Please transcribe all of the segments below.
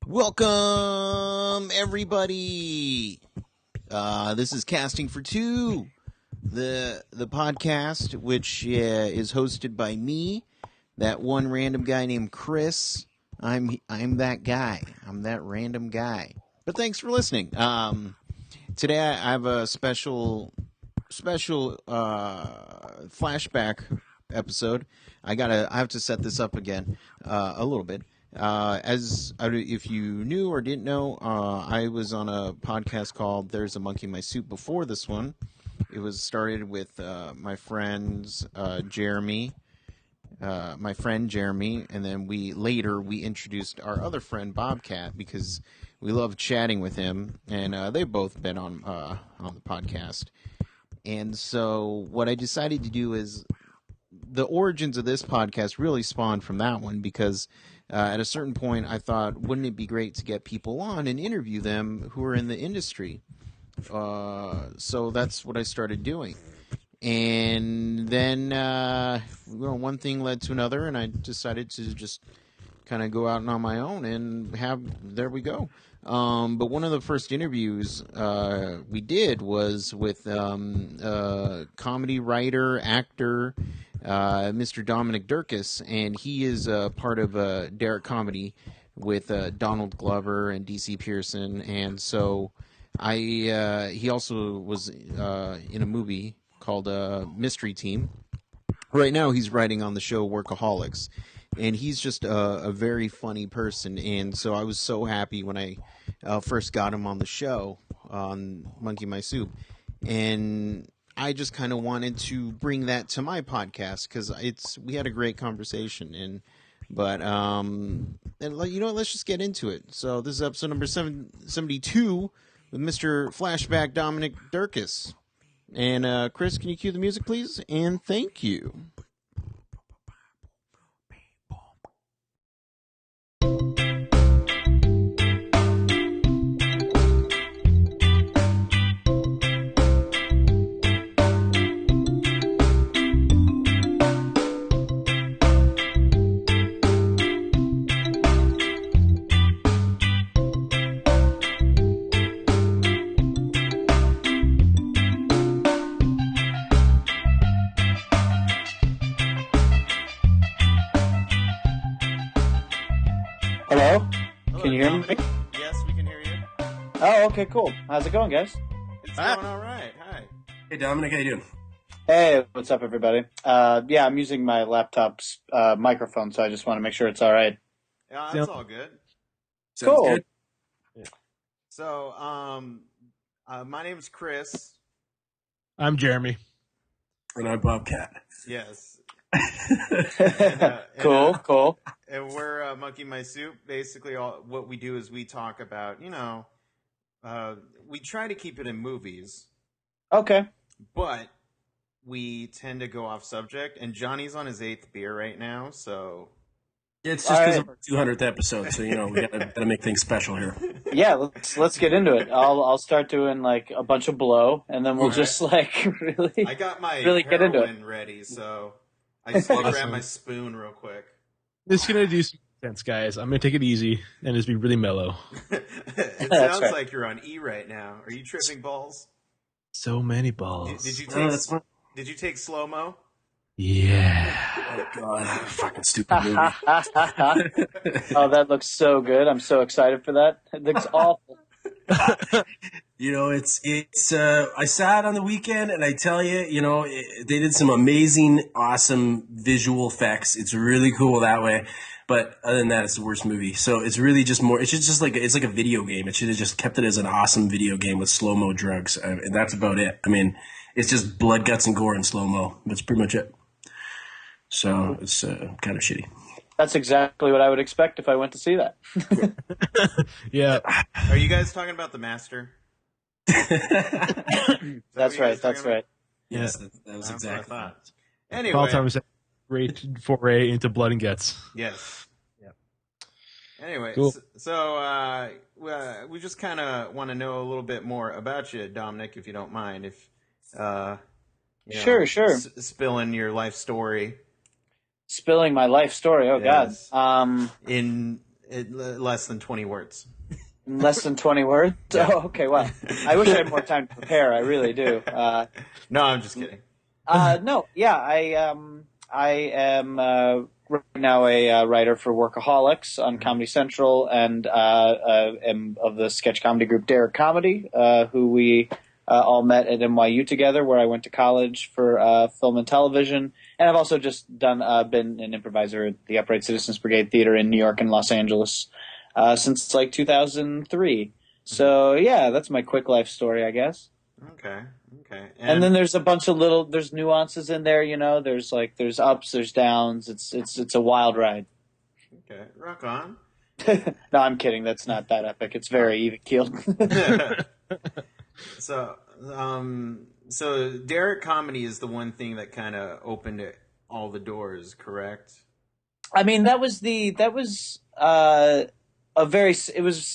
Welcome, everybody. This is Casting for Two, the podcast, which is hosted by me, that one random guy named Chris. I'm that guy. I'm that random guy. But thanks for listening. Today I have a special flashback episode. I have to set this up again a little bit. If you knew or didn't know, I was on a podcast called "There's a Monkey in My Soup" before this one. It was started with my friends Jeremy, and then we introduced our other friend Bobcat because we love chatting with him, and they've both been on the podcast. And so what I decided to do is the origins of this podcast really spawned from that one because at a certain point I thought, wouldn't it be great to get people on and interview them who are in the industry? So that's what I started doing. And then one thing led to another, and I decided to just kind of go out on my own and there we go. But one of the first interviews we did was with comedy writer, actor, Mr. Dominic Dierkes, and he is part of Derek Comedy with Donald Glover and DC Pearson, and so he also was in a movie called Mystery Team. Right now he's writing on the show Workaholics, and he's just a very funny person, and so I was so happy when I first got him on the show on Monkey in My Soup, and I just kind of wanted to bring that to my podcast because we had a great conversation, let's just get into it. So this is episode number 72 with Mr. Flashback Dominic Dierkes. And Chris, can you cue the music, please? And thank you. Hello? Can you hear me? Yes, we can hear you. Oh, okay, cool. How's it going, guys? It's going all right. Hi. Hey, Dominic, how you doing? Hey, what's up, everybody? I'm using my laptop's microphone, so I just want to make sure it's all right. Yeah, that's all good. Sounds Cool. good. So, my name's Chris. I'm Jeremy. And I'm Bobcat. Yes. Cool. And we're Monkey in My Soup. Basically, what we do is we talk about, we try to keep it in movies, Okay. but we tend to go off subject. And Johnny's on his 8th beer right now, so It's just because of our 200th episode, so we gotta make things special here. Yeah, let's get into it. I'll start doing like a bunch of blow, and then we'll just like really. I got my really get into it. heroin ready, so I just need to grab my spoon real quick. This is going to do some sense, guys. I'm going to take it easy and just be really mellow. It That's sounds right. like you're on E right now. Are you tripping balls? So many balls. Did you Oh, take that's fine. Did you take slow mo? Yeah. Oh, God. Fucking stupid movie. Oh, that looks so good. I'm so excited for that. It looks awful. I saw it on the weekend, and I tell you, they did some amazing, awesome visual effects. It's really cool that way. But other than that, it's the worst movie. So it's really just it's like a video game. It should have just kept it as an awesome video game with slow-mo drugs. And that's about it. I mean, it's just blood, guts, and gore in slow-mo. That's pretty much it. So it's kind of shitty. That's exactly what I would expect if I went to see that. Yeah. Are you guys talking about The Master? That's right. Yes, that was That's exactly. what I thought. All Anyway, time was a great foray into blood and guts. yes. Yeah. Anyway, Cool. so we just kind of want to know a little bit more about you, Dominic, if you don't mind. If Sure. spilling your life story. Spilling my life story. Oh Yes. God. In less than 20 words. Less than 20 words? Yeah. Oh, okay, well, I wish I had more time to prepare. I really do. No, I'm just kidding. No, yeah, I am right now a writer for Workaholics on Comedy Central, and am of the sketch comedy group Derek Comedy, who we all met at NYU together, where I went to college for film and television. And I've also just been an improviser at the Upright Citizens Brigade Theater in New York and Los Angeles since like 2003. So yeah, that's my quick life story, I guess. Okay. And then there's a bunch of there's nuances in there, there's ups, there's downs. It's a wild ride. Okay, rock on. No, I'm kidding. That's not that epic. It's very even keeled. So Derek Comedy is the one thing that kind of opened all the doors, correct? I mean, it was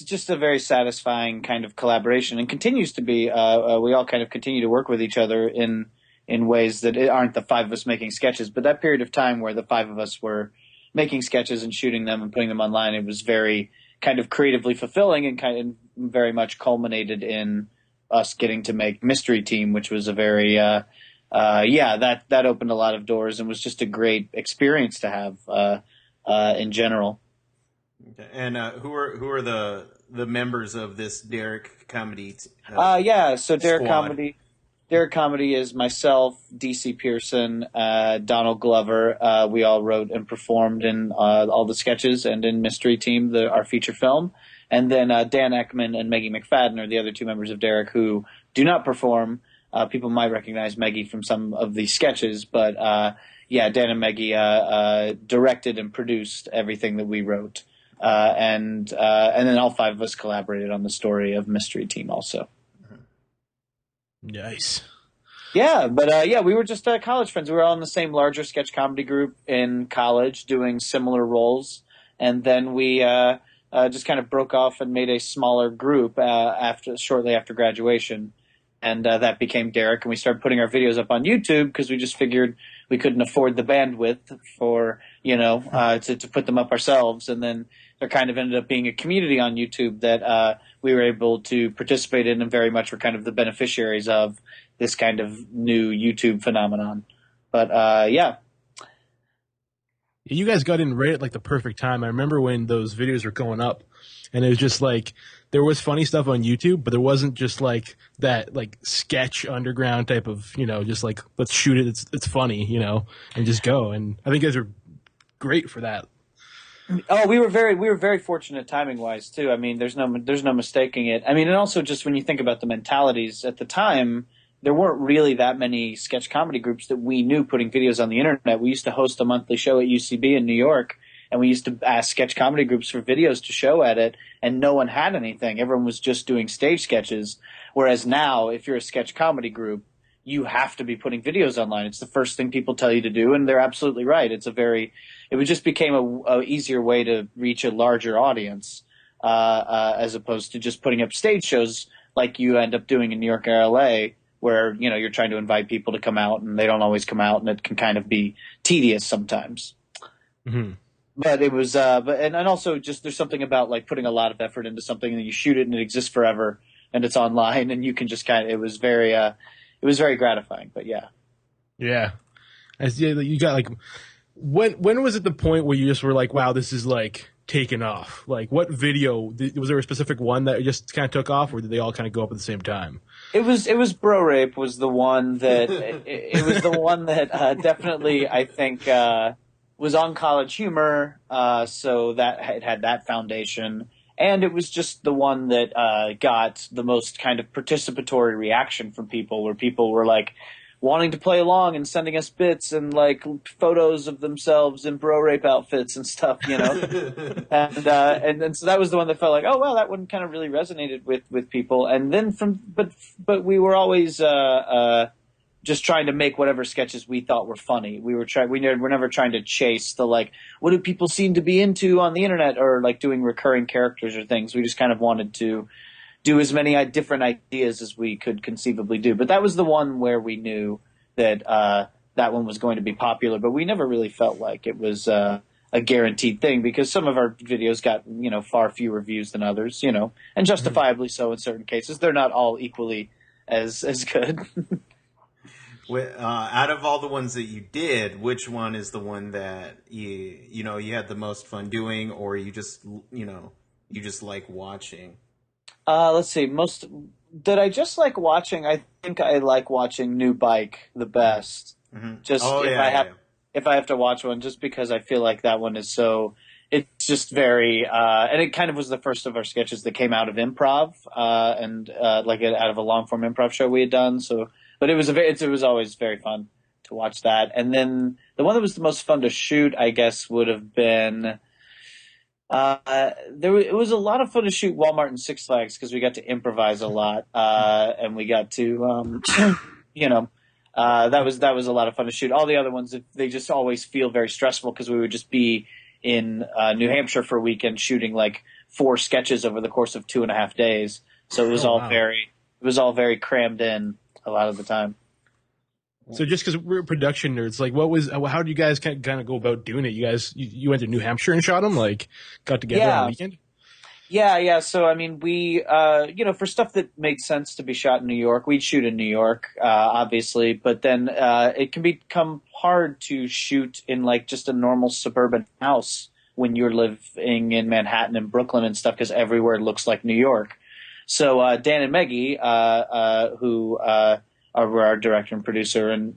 just a very satisfying kind of collaboration, and continues to be. We all kind of continue to work with each other in ways that aren't the five of us making sketches, but that period of time where the five of us were making sketches and shooting them and putting them online, it was very kind of creatively fulfilling, and kind of very much culminated in us getting to make Mystery Team, which was a very that opened a lot of doors and was just a great experience to have in general. Okay. And who are the members of this Derek Comedy? So Derek squad? Derek Comedy is myself, DC Pearson, Donald Glover. We all wrote and performed in all the sketches and in Mystery Team, our feature film. And then Dan Eckman and Maggie McFadden are the other two members of Derek who do not perform. People might recognize Maggie from some of the sketches, but Dan and Maggie directed and produced everything that we wrote. And then all five of us collaborated on the story of Mystery Team also. Nice. Yeah, but we were just college friends. We were all in the same larger sketch comedy group in college doing similar roles. And then we just kind of broke off and made a smaller group shortly after graduation. And that became Derek. And we started putting our videos up on YouTube because we just figured we couldn't afford the bandwidth for, to put them up ourselves. And then there kind of ended up being a community on YouTube that we were able to participate in, and very much were kind of the beneficiaries of this kind of new YouTube phenomenon. But You guys got in right at like the perfect time. I remember when those videos were going up, and it was just like there was funny stuff on YouTube, but there wasn't just like that like sketch underground type of, just like let's shoot it. It's funny, and just go. And I think you guys are great for that. Oh, we were very fortunate timing wise too. I mean, there's no mistaking it. I mean, and also just when you think about the mentalities at the time, there weren't really that many sketch comedy groups that we knew putting videos on the internet. We used to host a monthly show at UCB in New York, and we used to ask sketch comedy groups for videos to show at it, and no one had anything. Everyone was just doing stage sketches. Whereas now, if you're a sketch comedy group, you have to be putting videos online. It's the first thing people tell you to do, and they're absolutely right. It just became a easier way to reach a larger audience, as opposed to just putting up stage shows like you end up doing in New York or LA, where, you're trying to invite people to come out and they don't always come out, and it can kind of be tedious sometimes. Mm-hmm. But it was, and also just there's something about like putting a lot of effort into something and you shoot it and it exists forever and it's online and you can just it was very gratifying. But yeah. Yeah. You got like, when was it the point where you just were like, wow, this is like taken off? Like what video, was there a specific one that just kind of took off, or did they all kind of go up at the same time? It was Bro Rape was the one that, it was the one that definitely I think was on College Humor, so that it had that foundation. And it was just the one that got the most kind of participatory reaction from people, where people were like wanting to play along and sending us bits and like photos of themselves in Bro Rape outfits and stuff, and then so that was the one that felt like, oh wow, that one kind of really resonated with people. And then but we were always just trying to make whatever sketches we thought were funny. We're never trying to chase the like, what do people seem to be into on the internet, or like doing recurring characters or things. We just kind of wanted to do as many different ideas as we could conceivably do. But that was the one where we knew that that one was going to be popular, but we never really felt like it was a guaranteed thing because some of our videos got, far fewer views than others, and justifiably so in certain cases. They're not all equally as good. Out of all the ones that you did, which one is the one that you had the most fun doing, or you just like watching? Let's see. Most that I just like watching. I think I like watching New Bike the best. Mm-hmm. Just if I have to watch one, just because I feel like that one is so. It's just very, and it kind of was the first of our sketches that came out of improv, and out of a long form improv show we had done. So, but it was always very fun to watch that. And then the one that was the most fun to shoot, I guess, would have been. It was a lot of fun to shoot Walmart and Six Flags because we got to improvise a lot, and we got to, that was a lot of fun to shoot. All the other ones, they just always feel very stressful because we would just be in New Hampshire for a weekend shooting like 4 sketches over the course of 2.5 days. So it was all very crammed in a lot of the time. So just because we're production nerds, like how did you guys kind of go about doing it? You guys, you went to New Hampshire and shot them, like got together on the weekend? Yeah. So, I mean, we, for stuff that made sense to be shot in New York, we'd shoot in New York, obviously, but then it can become hard to shoot in like just a normal suburban house when you're living in Manhattan and Brooklyn and stuff because everywhere looks like New York. So Dan and Maggie, who were our director and producer, and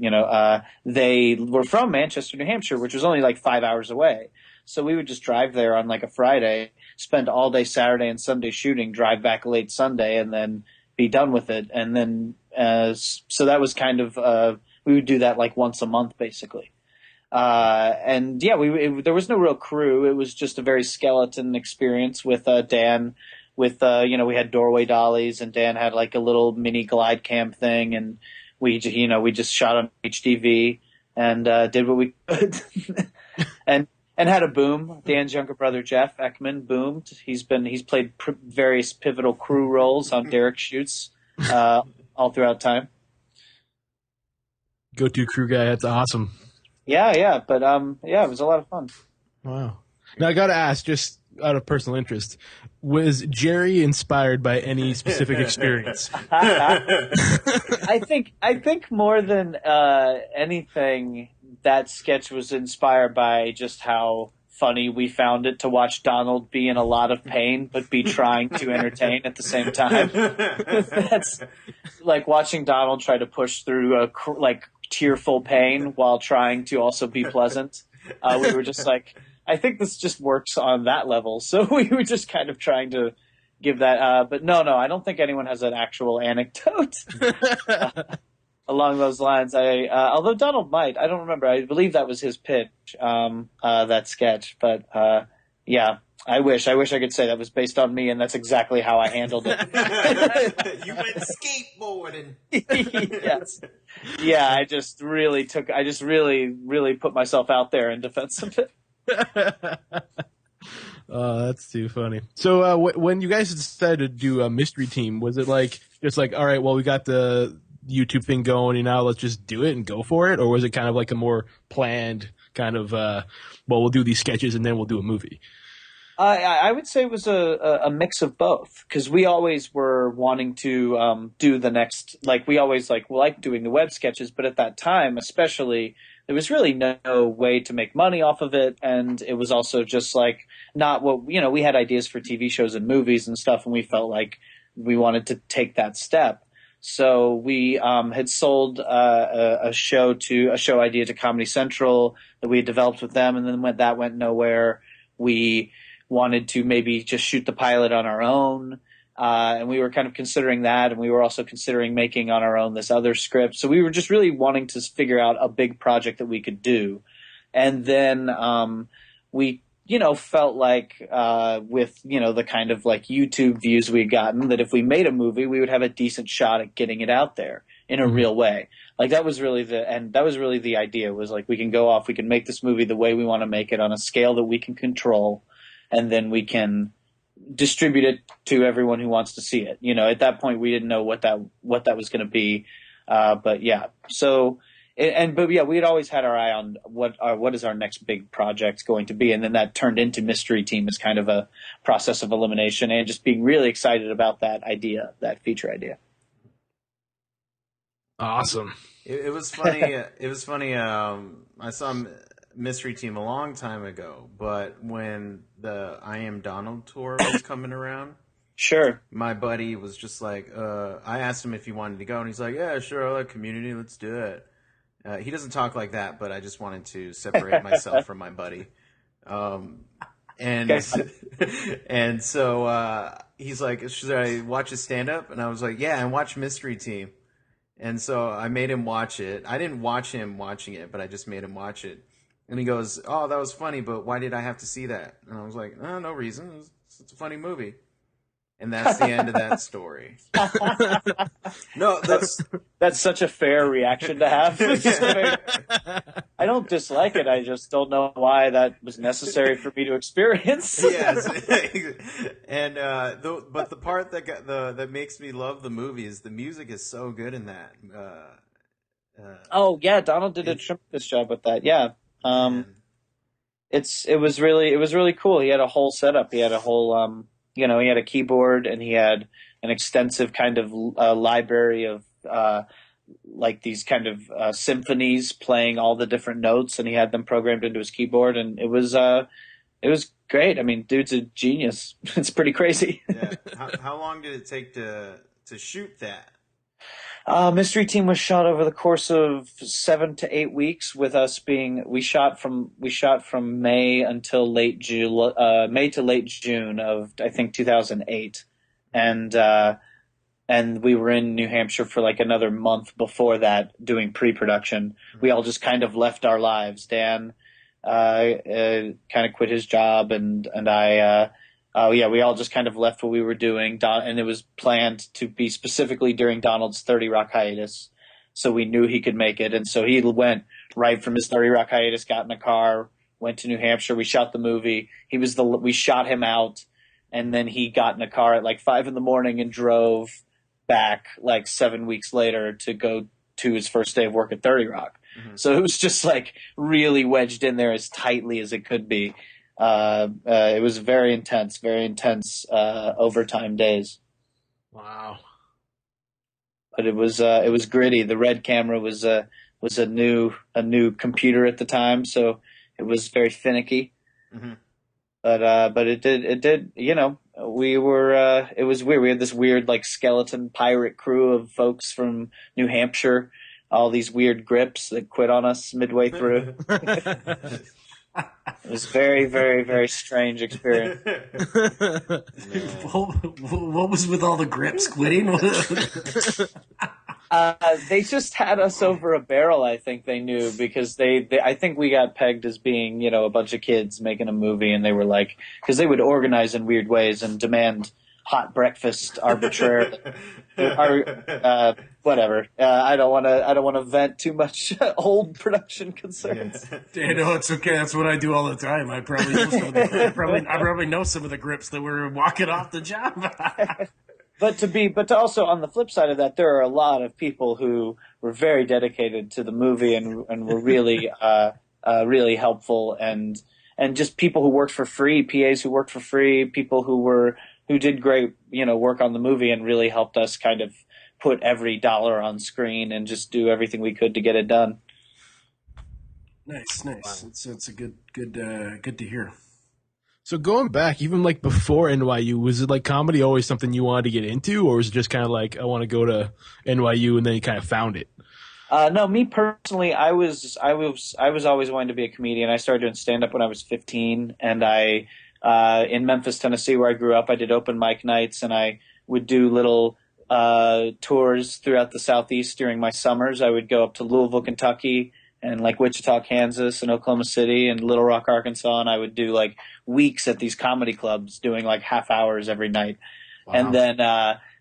they were from Manchester, New Hampshire, which was only like 5 hours away. So we would just drive there on like a Friday, spend all day Saturday and Sunday shooting, drive back late Sunday, and then be done with it. And then so that was kind of we would do that like once a month basically. And yeah, there was no real crew. It was just a very skeleton experience with Dan. With we had doorway dollies, and Dan had like a little mini glide cam thing, and we just shot on HDV and did what we could, and had a boom. Dan's younger brother Jeff Ekman boomed. He's played various pivotal crew roles on Derek shoots all throughout time. Go-to crew guy. That's awesome. Yeah, but it was a lot of fun. Wow. Now I got to ask, just out of personal interest, was Jerry inspired by any specific experience? I think more than anything, that sketch was inspired by just how funny we found it to watch Donald be in a lot of pain but be trying to entertain at the same time. That's like watching Donald try to push through tearful pain while trying to also be pleasant. We were just like, I think this just works on that level. So we were just kind of trying to give that. But no, I don't think anyone has an actual anecdote along those lines. Although Donald might, I don't remember. I believe that was his pitch, that sketch. But yeah, I wish I could say that was based on me, and that's exactly how I handled it. You went skateboarding. Yes. Yeah, I just really put myself out there in defense of it. That's too funny. So when you guys decided to do a mystery team, was it like just like, all right, well, we got the YouTube thing going and now let's just do it and go for it? Or was it kind of like a more planned kind of, we'll do these sketches and then we'll do a movie? I would say it was a mix of both, because we always were wanting to do the next, like we always liked doing the web sketches, but at that time especially, there was really no way to make money off of it, and it was also just like not what, we had ideas for TV shows and movies and stuff, and we felt like we wanted to take that step. So we had sold a show idea to Comedy Central that we had developed with them, and then when that went nowhere, we wanted to maybe just shoot the pilot on our own. And we were kind of considering that, and we were also considering making on our own this other script. So we were just really wanting to figure out a big project that we could do. And then we, felt like with, the kind of like YouTube views we'd gotten, that if we made a movie, we would have a decent shot at getting it out there in a real way. Like that was really the idea, was like, we can go off, we can make this movie the way we want to make it on a scale that we can control, and then we can distribute it to everyone who wants to see it. At that point we didn't know what that was going to be. But yeah, so But yeah, we had always had our eye on what is our next big project going to be, and then that turned into Mystery Team as kind of a process of elimination, and just being really excited about that idea, that feature idea. Awesome. It was funny. It was funny. I saw Mystery Team a long time ago, but when the I Am Donald tour was coming around, Sure. my buddy was just like, I asked him if he wanted to go, and he's like, yeah, sure, I like Community, let's do it. He doesn't talk like that, but I just wanted to separate myself from my buddy. And and so he's like, should I watch his stand-up? And I was like, yeah, and watch Mystery Team. And so I made him watch it. I didn't watch him watching it, but I just made him watch it. And he goes, oh, that was funny, but why did I have to see that? And I was like, oh, no reason. It's a funny movie. And that's the end of that story. No, that's such a fair reaction to have. I don't dislike it. I just don't know why that was necessary for me to experience. Yes, and but the part that makes me love the movie is the music is so good in that. Oh yeah, Donald did a tremendous job with that. Yeah, it was really cool. He had a whole setup. He had a whole he had a keyboard, and he had an extensive kind of library of like these kind of symphonies playing all the different notes, and he had them programmed into his keyboard, and it was great. I mean, dude's a genius. It's pretty crazy. Yeah. How long did it take to shoot that? Mystery Team was shot over the course of 7 to 8 weeks, with us we shot from May until May to late June of, I think, 2008. And we were in New Hampshire for like another month before that doing pre-production. Mm-hmm. We all just kind of left our lives. Dan kind of quit his job, and I we all just kind of left what we were doing. And it was planned to be specifically during Donald's 30 Rock hiatus, so we knew he could make it. And so he went right from his 30 Rock hiatus, got in a car, went to New Hampshire. We shot the movie. We shot him out, and then he got in a car at like 5 a.m. and drove back like 7 weeks later to go to his first day of work at 30 Rock. Mm-hmm. So it was just like really wedged in there as tightly as it could be. It was very intense overtime days. Wow. But it was gritty. The Red camera was a new computer at the time, so it was very finicky. Mm-hmm. But it did, we were, it was weird. We had this weird like skeleton pirate crew of folks from New Hampshire, all these weird grips that quit on us midway through. It was very, very, very strange experience. What was with all the grips quitting? They just had us over a barrel. I think they knew, because I think we got pegged as being, a bunch of kids making a movie, and they were like, because they would organize in weird ways and demand hot breakfast arbitrarily. Whatever. I don't want to vent too much old production concerns. Yeah, no, it's okay. That's what I do all the time. I probably know some of the grips that were walking off the job. But to also, on the flip side of that, there are a lot of people who were very dedicated to the movie and were really really helpful, and just people who worked for free, PAs who worked for free, people who did great, work on the movie and really helped us kind of put every dollar on screen and just do everything we could to get it done. Nice. Wow. It's a good to hear. So going back, even like before NYU, was it like comedy always something you wanted to get into, or was it just kind of like, I want to go to NYU, and then you kind of found it? No, me personally, I was always wanting to be a comedian. I started doing stand up when I was 15, and I in Memphis, Tennessee, where I grew up, I did open mic nights, and I would do little tours throughout the Southeast during my summers. I would go up to Louisville, Kentucky, and like Wichita, Kansas, and Oklahoma City, and Little Rock, Arkansas, and I would do like weeks at these comedy clubs, doing like half hours every night. Wow.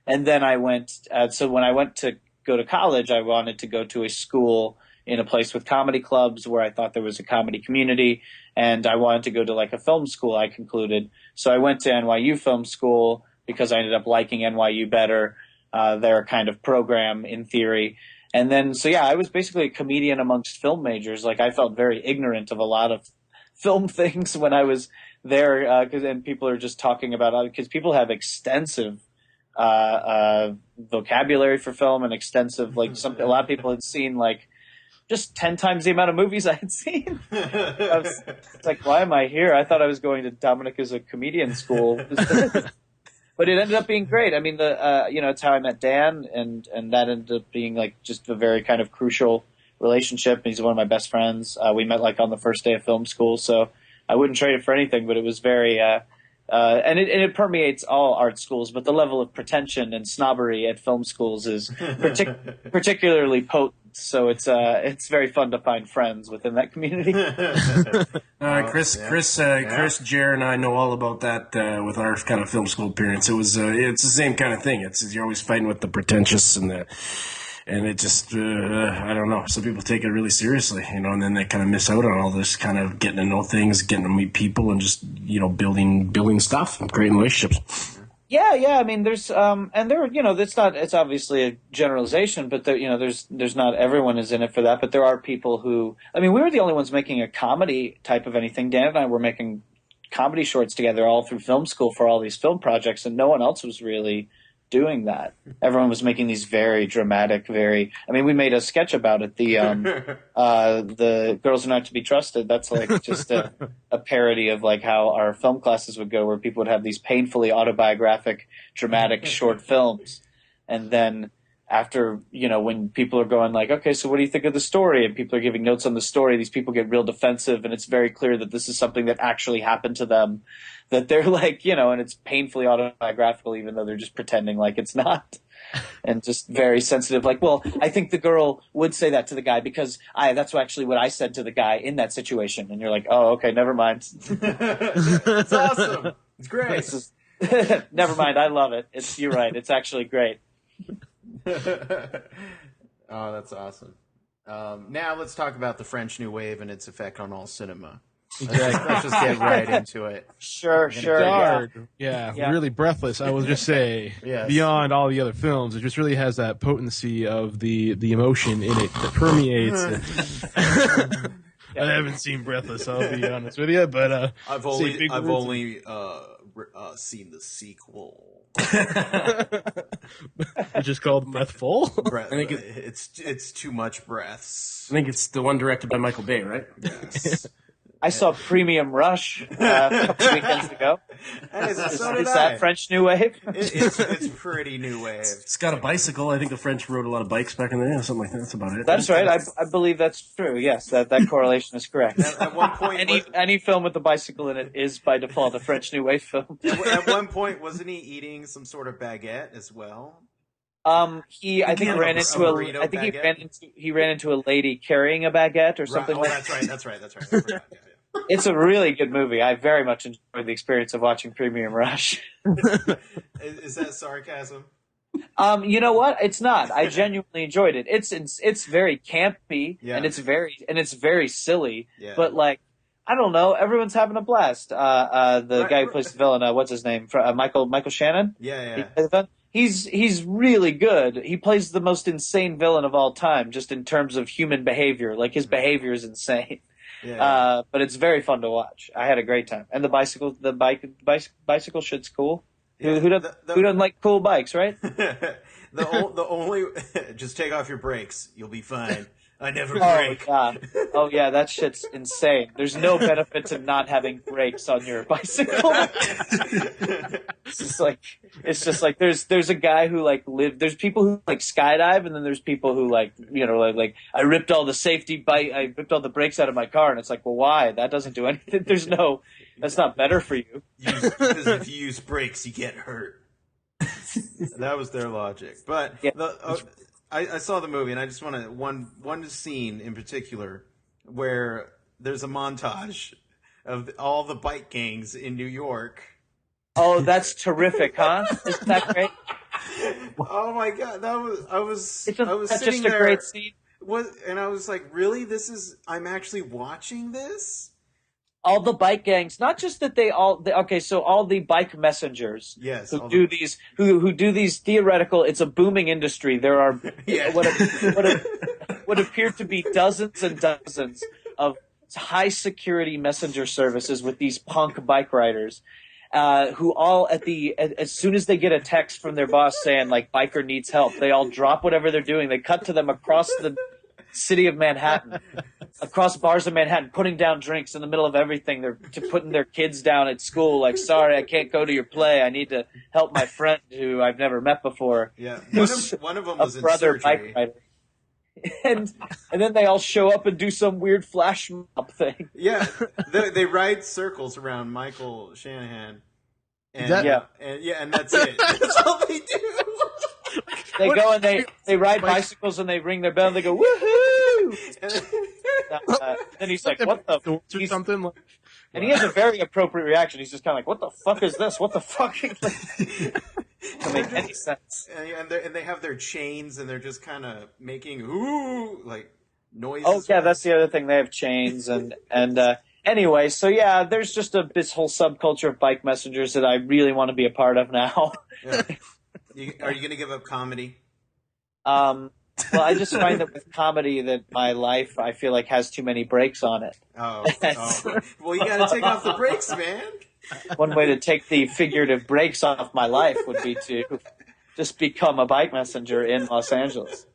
And then I went. So when I went to go to college, I wanted to go to a school in a place with comedy clubs where I thought there was a comedy community, and I wanted to go to like a film school, I concluded. So I went to NYU Film School because I ended up liking NYU better, their kind of program in theory. And then, so yeah, I was basically a comedian amongst film majors. Like I felt very ignorant of a lot of film things when I was there, and people are just talking about, because people have extensive vocabulary for film and extensive, like a lot of people had seen like just 10 times the amount of movies I had seen. It's like, why am I here? I thought I was going to Dominic as a comedian school. But it ended up being great. I mean, it's how I met Dan, and that ended up being like just a very kind of crucial relationship. He's one of my best friends. We met like on the first day of film school, so I wouldn't trade it for anything. But it was very, and it permeates all art schools. But the level of pretension and snobbery at film schools is particularly potent. So it's very fun to find friends within that community. Chris, Jer, and I know all about that with our kind of film school appearance. It's the same kind of thing. You're always fighting with the pretentious and it just I don't know. Some people take it really seriously, and then they kind of miss out on all this kind of getting to know things, getting to meet people, and just building stuff and creating relationships. Yeah. I mean, there's it's obviously a generalization, but there's not everyone is in it for that. But there are people who, I mean, we were the only ones making a comedy type of anything. Dan and I were making comedy shorts together all through film school for all these film projects, and no one else was really doing that. Everyone was making these very dramatic, I mean, we made a sketch about it. The Girls Are Not to Be Trusted. That's like just a parody of like how our film classes would go, where people would have these painfully autobiographic, dramatic short films. And then after, when people are going like, okay, so what do you think of the story? And people are giving notes on the story, these people get real defensive, and it's very clear that this is something that actually happened to them. That they're like, and it's painfully autobiographical, even though they're just pretending like it's not. And just very sensitive, like, well, I think the girl would say that to the guy because that's actually what I said to the guy in that situation. And you're like, oh, okay, never mind. It's awesome. It's great. Never mind, I love it. You're right. It's actually great. Oh, that's awesome. Now let's talk about the French New Wave and its effect on all cinema. Let's just get right into it. Sure. Yeah, really breathless. I will just say, Yes. Beyond all the other films, it just really has that potency of the emotion in it that permeates it. I haven't seen Breathless, I'll be honest with you, but I've only seen the sequel. It's just called Breathful. I think it's too much breaths. I think it's the one directed by Michael Bay, right? Yes. I saw Premium Rush a couple weekends ago. Is that French New Wave? It's pretty new wave. It's got a bicycle. I think the French rode a lot of bikes back in the day, or something like that. That's about it. That's right. I believe that's true. Yes, that correlation is correct. At one point, any film with a bicycle in it is by default a French New Wave film. At one point, wasn't he eating some sort of baguette as well? He ran into a lady carrying a baguette or something. Right. Oh, that's right. Yeah. It's a really good movie. I very much enjoyed the experience of watching Premium Rush. Is that sarcasm? You know what? It's not. I genuinely enjoyed it. It's very campy and it's very silly. Yeah. But like, I don't know. Everyone's having a blast. The guy who plays the villain, what's his name? Michael Shannon. Yeah. He's really good. He plays the most insane villain of all time, just in terms of human behavior. Like his behavior is insane. Yeah. But it's very fun to watch. I had a great time. And the bicycle shit's cool. Yeah. Who doesn't like cool bikes, right? the only just take off your brakes. You'll be fine. I never brake. Oh yeah, that shit's insane. There's no benefit to not having brakes on your bicycle. It's just like there's a guy who there's people who skydive, and then there's people who I ripped all the brakes out of my car, and it's like, well, why? That doesn't do anything. That's not better for you. Because if you use brakes, you get hurt. That was their logic, but yeah. I saw the movie, and I just want to one scene in particular where there's a montage of all the bike gangs in New York. Oh, that's terrific, huh? Isn't that great? Oh my god, I was sitting just there, a great scene. And I was like, really? I'm actually watching this? all the bike gangs, not just that so all the bike messengers Yes, who do these theoretical, it's a booming industry. There are Yeah. what appear to be dozens and dozens of high security messenger services with these punk bike riders. Who all as soon as they get a text from their boss saying like biker needs help, they all drop whatever they're doing. They cut to them across the city of Manhattan, across bars of Manhattan, putting down drinks in the middle of everything. They're putting their kids down at school. Like, sorry, I can't go to your play. I need to help my friend who I've never met before. Yeah, one of them was in brother surgery. bike rider. And then they all show up and do some weird flash mob thing. Yeah, they ride circles around Michael Shanahan, and that's it. That's all they do. They go and they ride bicycles and they ring their bell and they go woohoo. And he's like, "What the?" Or something like. And he has a very appropriate reaction. He's just kind of like, "What the fuck is this? What the fuck?" Doesn't make any sense. And they have their chains, and they're just kind of making like noises. Oh yeah, that's the other thing. They have chains and anyway. So yeah, there's just this whole subculture of bike messengers that I really want to be a part of now. Yeah. Are you going to give up comedy? Well, I just find that with comedy that my life, I feel like, has too many breaks on it. Oh. Well, you got to take off the brakes, man. One way to take the figurative brakes off my life would be to just become a bike messenger in Los Angeles.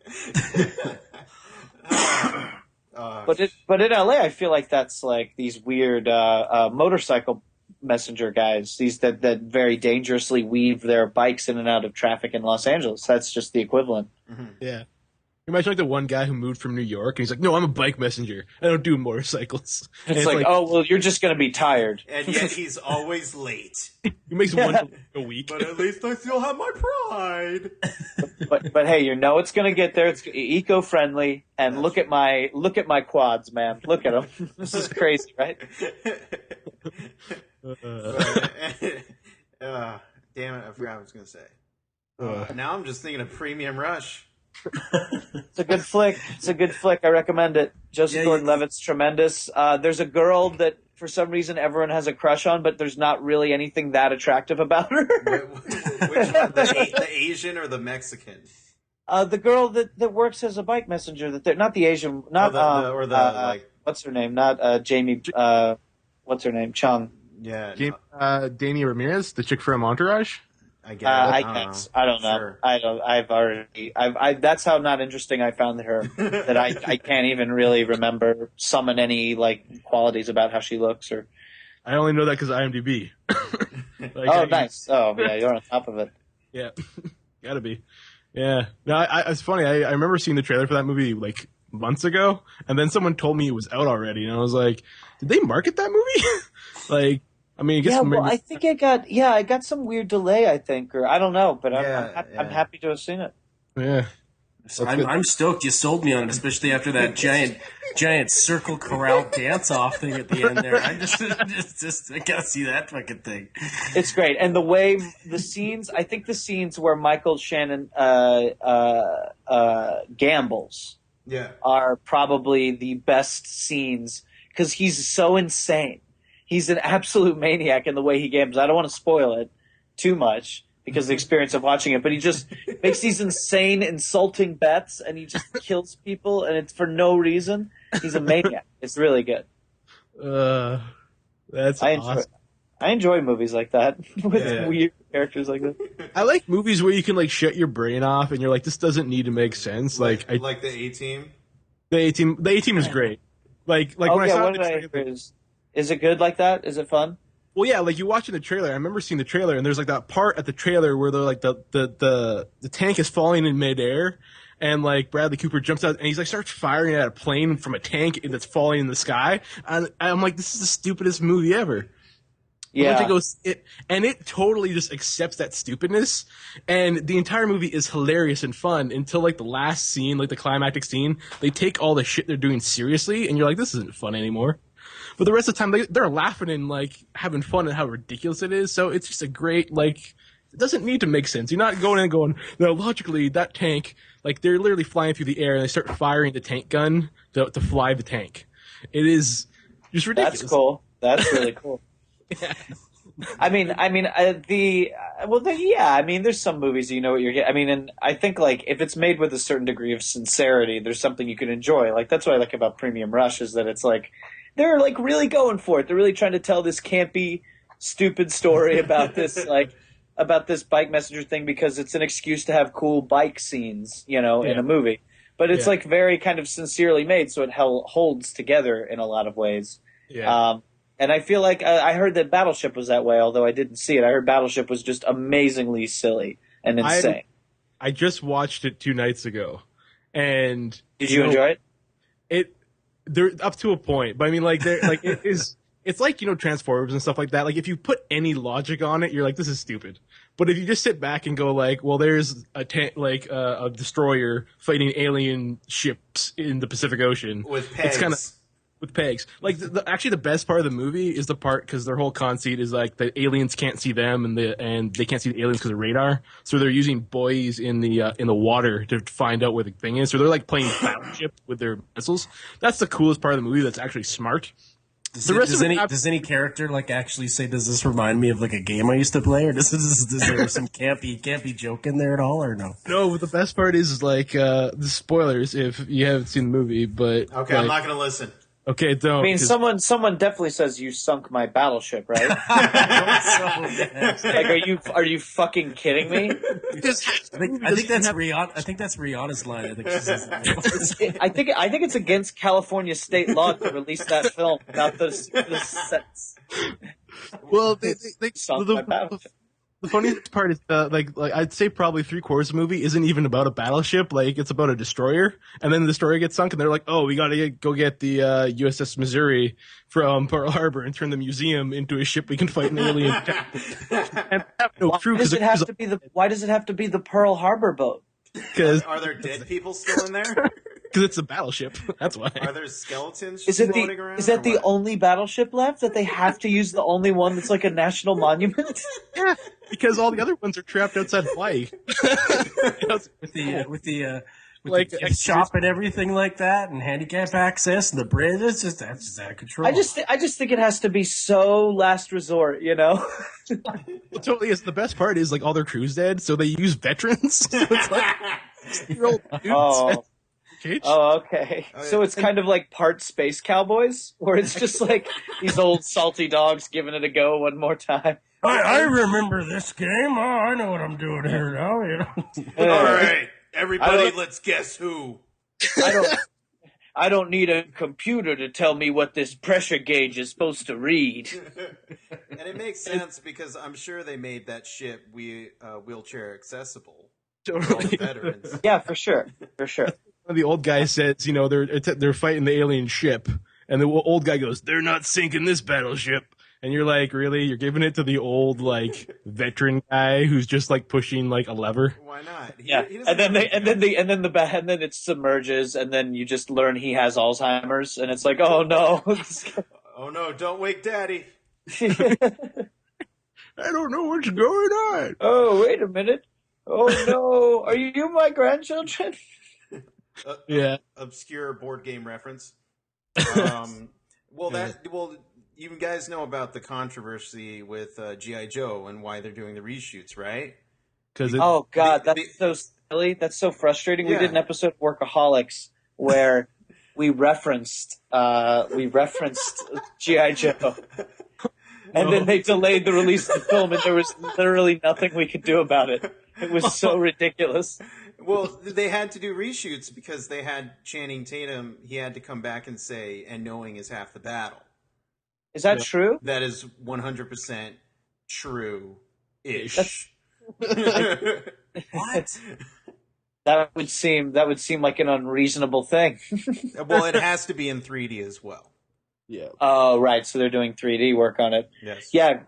But in LA, I feel like that's like these weird motorcycle messenger guys, these that very dangerously weave their bikes in and out of traffic in Los Angeles. That's just the equivalent. Mm-hmm. Yeah. Imagine like the one guy who moved from New York and he's like, "No, I'm a bike messenger. I don't do motorcycles." It's like, oh, well, you're just going to be tired. And yet he's always late. He makes one a week. But at least I still have my pride. But hey, you know it's going to get there. It's eco-friendly. And look at my quads, man. Look at them. This is crazy, right? Damn it, I forgot what I was going to say. Now I'm just thinking of Premium Rush. It's a good flick. I recommend it. Joseph Gordon-Levitt's tremendous. There's a girl that for some reason everyone has a crush on, but there's not really anything that attractive about her. Which one? The Asian or the Mexican? The girl that works as a bike messenger. Not the Asian. Not what's her name? Not Jamie. What's her name? Chung. Yeah. Dani Ramirez, the chick from Entourage. I guess. I don't know. Sure. That's how not interesting I found her. That I can't even really remember summon any like qualities about how she looks or. I only know that because of IMDb. Nice. Oh yeah, you're on top of it. Yeah, gotta be. Yeah. No, it's funny. I remember seeing the trailer for that movie like months ago, and then someone told me it was out already, and I was like, "Did they market that movie?" Like. I mean, I guess I think it got some weird delay, I think, or I don't know, but I'm happy to have seen it. Yeah. I'm stoked you sold me on it, especially after that giant circle corral dance off thing at the end there. I just I gotta see that fucking thing. It's great. And the way the scenes where Michael Shannon gambles are probably the best scenes because he's so insane. He's an absolute maniac in the way he gambles. I don't want to spoil it too much because of the experience of watching it, but he just makes these insane, insulting bets, and he just kills people, and it's for no reason. He's a maniac. It's really good. That's awesome. I enjoy movies like that with weird characters like that. I like movies where you can like shut your brain off, and you're like, this doesn't need to make sense. Like the A-Team. The A-Team is great. Like when I saw the trailer. Is it good like that? Is it fun? Well, yeah, like you watching the trailer. I remember seeing the trailer, and there's like that part at the trailer where they're like the tank is falling in midair, and like Bradley Cooper jumps out and he's like starts firing at a plane from a tank that's falling in the sky. And I'm like, this is the stupidest movie ever. Yeah. It totally just accepts that stupidness, and the entire movie is hilarious and fun until like the last scene, like the climactic scene. They take all the shit they're doing seriously, and you're like, this isn't fun anymore. But the rest of the time, they're laughing and, like, having fun at how ridiculous it is. So it's just a great, like, it doesn't need to make sense. You're not going in and going, no, logically, that tank, like, they're literally flying through the air and they start firing the tank gun to fly the tank. It is just ridiculous. That's cool. That's really cool. Yeah. I mean, there's some movies you know what you're getting. I mean, and I think like if it's made with a certain degree of sincerity, there's something you can enjoy. Like that's what I like about Premium Rush is that it's like they're like really going for it. They're really trying to tell this campy, stupid story about this about this bike messenger thing because it's an excuse to have cool bike scenes, in a movie. But it's like very kind of sincerely made, so it holds together in a lot of ways. Yeah. And I feel like I heard that Battleship was that way, although I didn't see it. I heard Battleship was just amazingly silly and insane. I just watched it 2 nights ago, and did you enjoy it? They're up to a point, but I mean, like, it's like Transformers and stuff like that. Like, if you put any logic on it, you're like, this is stupid. But if you just sit back and go like, well, there's a destroyer fighting alien ships in the Pacific Ocean with pegs. It's kind of with pegs. Like actually, the best part of the movie is the part because their whole conceit is like the aliens can't see them and they can't see the aliens because of radar. So they're using buoys in the water to find out where the thing is. So they're like playing battleship with their missiles. That's the coolest part of the movie. That's actually smart. Does any character like actually say, "Does this remind me of like a game I used to play," or is there some campy joke in there at all, or no? No, but the best part is like the spoilers if you haven't seen the movie. But okay, I'm not gonna listen. Okay, don't. I mean, someone definitely says you sunk my battleship, right? Like, are you fucking kidding me? I think that's Rihanna. I think that's Rihanna's line. I think she says that. I think it's against California state law to release that film without the sets. Well, Sunk my battleship. The funniest part is like I'd say probably 3/4 of the movie isn't even about a battleship. Like it's about a destroyer, and then the destroyer gets sunk, and they're like, "Oh, we gotta go get the USS Missouri from Pearl Harbor and turn the museum into a ship we can fight an alien." And no crew. Why does it have to be the Pearl Harbor boat? Because are there dead people still in there? Because it's a battleship. That's why. Are there skeletons floating around? Is that the only battleship left that they have to use the only one that's like a national monument? Yeah, because all the other ones are trapped outside Hawaii. with the gift shop and everything like that, and handicap access, and the bridge. That's just out of control. I just think it has to be so last resort, Well, totally is. The best part is like all their crew's dead, so they use veterans. So it's like 60-year-old dudes. Oh, okay. So it's kind of like part Space Cowboys, where it's just like these old salty dogs giving it a go one more time. I remember this game. Oh, I know what I'm doing here now. All right, everybody, let's guess who. I don't need a computer to tell me what this pressure gauge is supposed to read. And it makes sense because I'm sure they made that ship wheelchair accessible for all the veterans. Yeah, for sure. One of the old guys says, they're fighting the alien ship, and the old guy goes, "They're not sinking this battleship." And you're like, really? You're giving it to the old like veteran guy who's just like pushing like a lever? Why not? And then it submerges, and then you just learn he has Alzheimer's, and it's like, oh no, oh no, don't wake Daddy. I don't know what's going on. Oh, wait a minute. Oh no, are you my grandchildren? Obscure board game reference. You guys know about the controversy with G.I. Joe and why they're doing the reshoots, right? Oh God, that's so silly. That's so frustrating. Yeah. We did an episode of Workaholics where we referenced G.I. Joe. And then they delayed the release of the film, and there was literally nothing we could do about it. It was so ridiculous. Well, they had to do reshoots because they had Channing Tatum. He had to come back and say, "And knowing is half the battle." Is that true? That is 100% true-ish. What? That would seem like an unreasonable thing. Well, it has to be in 3D as well. Yeah. Oh, right. So they're doing 3D work on it. Yes. Yeah.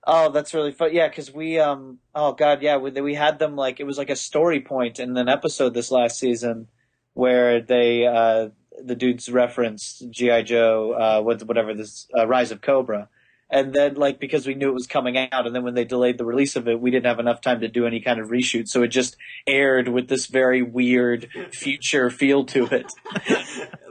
Oh, that's really fun. Yeah, because we we had them like it was like a story point in an episode this last season where they the dudes referenced G.I. Joe, Rise of Cobra. And then, like, because we knew it was coming out, and then when they delayed the release of it, we didn't have enough time to do any kind of reshoot, so it just aired with this very weird future feel to it.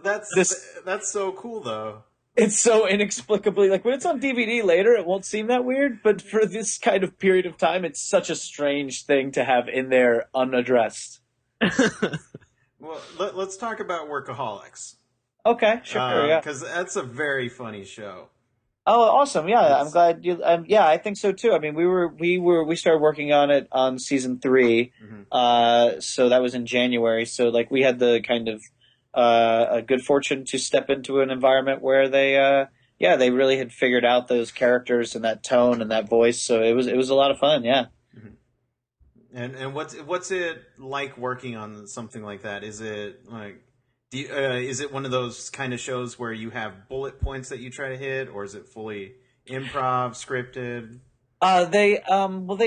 That's so cool, though. It's so inexplicably, like, when it's on DVD later, it won't seem that weird, but for this kind of period of time, it's such a strange thing to have in there unaddressed. Well, let's talk about Workaholics. Okay, sure, yeah. Because that's a very funny show. Oh, awesome! Yeah, I'm It's glad you. Yeah, I think so too. I mean, we started working on it on season 3, so that was in January. So like we had the kind of a good fortune to step into an environment where yeah, they really had figured out those characters and that tone and that voice. So it was a lot of fun. Yeah. and what's it like working on something like that? Is it like is it one of those kind of shows where you have bullet points that you try to hit, or is it fully improv, scripted? They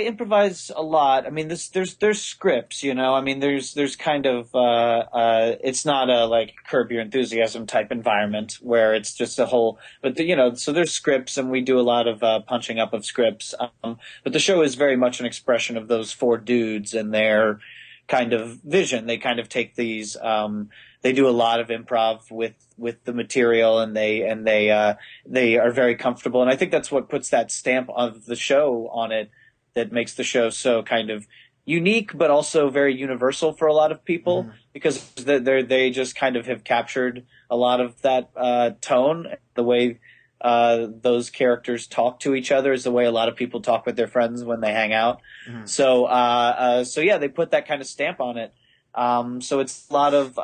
improvise a lot. I mean, there's scripts, you know. I mean, there's kind of it's not a like Curb Your Enthusiasm type environment where it's just a whole. But you know, so there's scripts, and we do a lot of punching up of scripts. But the show is very much an expression of those 4 dudes and their kind of vision. They kind of take these. They do a lot of improv with the material, and they are very comfortable. And I think that's what puts that stamp of the show on it, that makes the show so kind of unique, but also very universal for a lot of people, because they just kind of have captured a lot of that tone. The way those characters talk to each other is the way a lot of people talk with their friends when they hang out. So yeah, they put that kind of stamp on it. So it's a lot of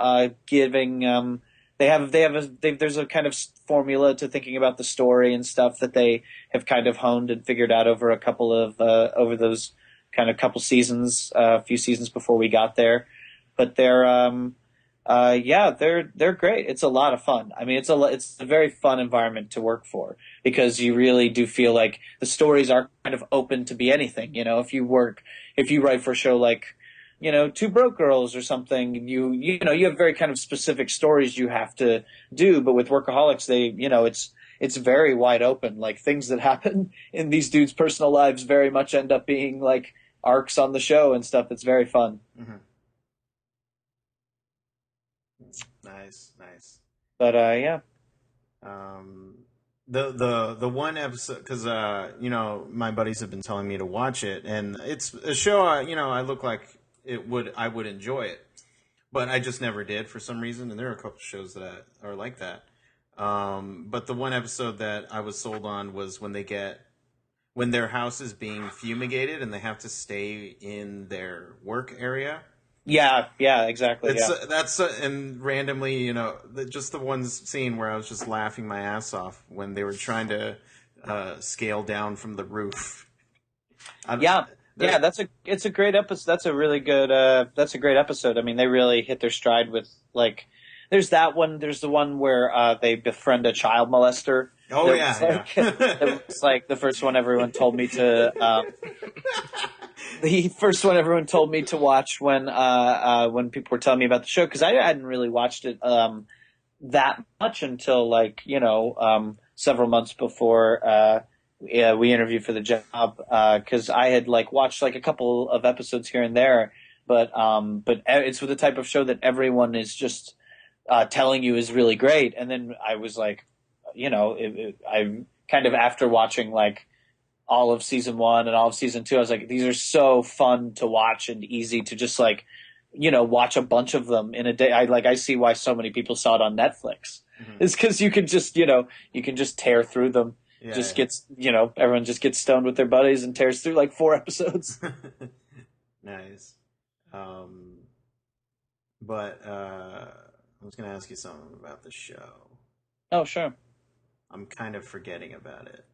giving. There's a kind of formula to thinking about the story and stuff that they have kind of honed and figured out over over those kind of couple seasons, a few seasons before we got there. But they're great. It's a lot of fun. I mean, it's a very fun environment to work for, because you really do feel like the stories are kind of open to be anything. You know, if you write for a show like, you know, Two Broke Girls or something, you know, you have very kind of specific stories you have to do. But with Workaholics, it's very wide open. Like, things that happen in these dudes' personal lives very much end up being like arcs on the show and stuff. It's very fun. Nice. But yeah. The one episode, because you know, my buddies have been telling me to watch it, and it's a show I look like I would enjoy it, but I just never did for some reason. And there are a couple shows that are like that. But the one episode that I was sold on was when their house is being fumigated and they have to stay in their work area. Yeah, exactly. And randomly, you know, just the one scene where I was just laughing my ass off when they were trying to scale down from the roof. It's a great episode. That's a really good. That's a great episode. I mean, they really hit their stride with, like. There's that one. There's the one where they befriend a child molester. Oh yeah. It was like the first one everyone told me to. The first one everyone told me to watch when people were telling me about the show, because I hadn't really watched it that much until, like, you know, several months before we interviewed for the job, because I had like watched like a couple of episodes here and there, but it's the type of show that everyone is just telling you is really great. And then I was like, you know, I kind of, after watching like all of season 1 and all of season 2, I was like, these are so fun to watch and easy to just, like, you know, watch a bunch of them in a day. I see why so many people saw it on Netflix. It's because you can just, you know, tear through them. Everyone just gets stoned with their buddies and tears through like 4 episodes. Nice. But I was going to ask you something about the show. Oh, sure. I'm kind of forgetting about it.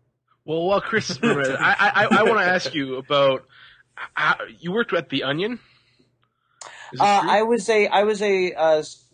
Well, while Chris is remembering, I want to ask you about you worked at The Onion. I was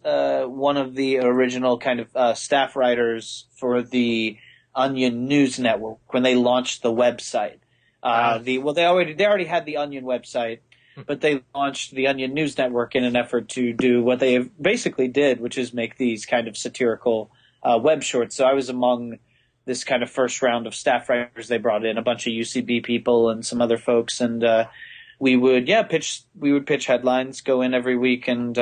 one of the original kind of staff writers for the Onion News Network when they launched the website. They already had the Onion website, but they launched the Onion News Network in an effort to do what they basically did, which is make these kind of satirical web shorts. So I was among this kind of first round of staff writers. They brought in a bunch of UCB people and some other folks, and we would pitch headlines, go in every week and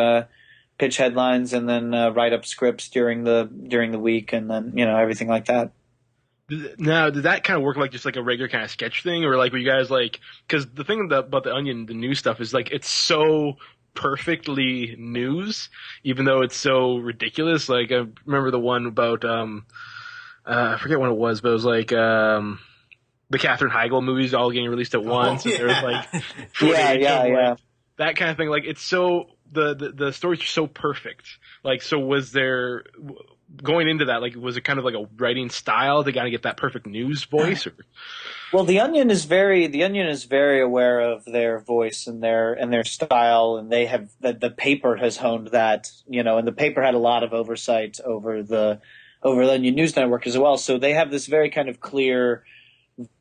pitch headlines, and then write up scripts during the week, and then everything like that. Now, did that kind of work like just like a regular kind of sketch thing, or like were you guys like? Because the thing about the Onion, the news stuff, is like it's so perfectly news, even though it's so ridiculous. Like I remember the one about I forget when it was, but it was like the Katherine Heigl movies all getting released at once, and there was like yeah. That kind of thing. Like it's so the stories are so perfect. Like so, was there going into that? Like was it kind of like a writing style to kind of get that perfect news voice? Or? Well, the Onion is very aware of their voice and their style, and they have the paper has honed that, and the paper had a lot of oversight over the Onion News Network as well. So they have this very kind of clear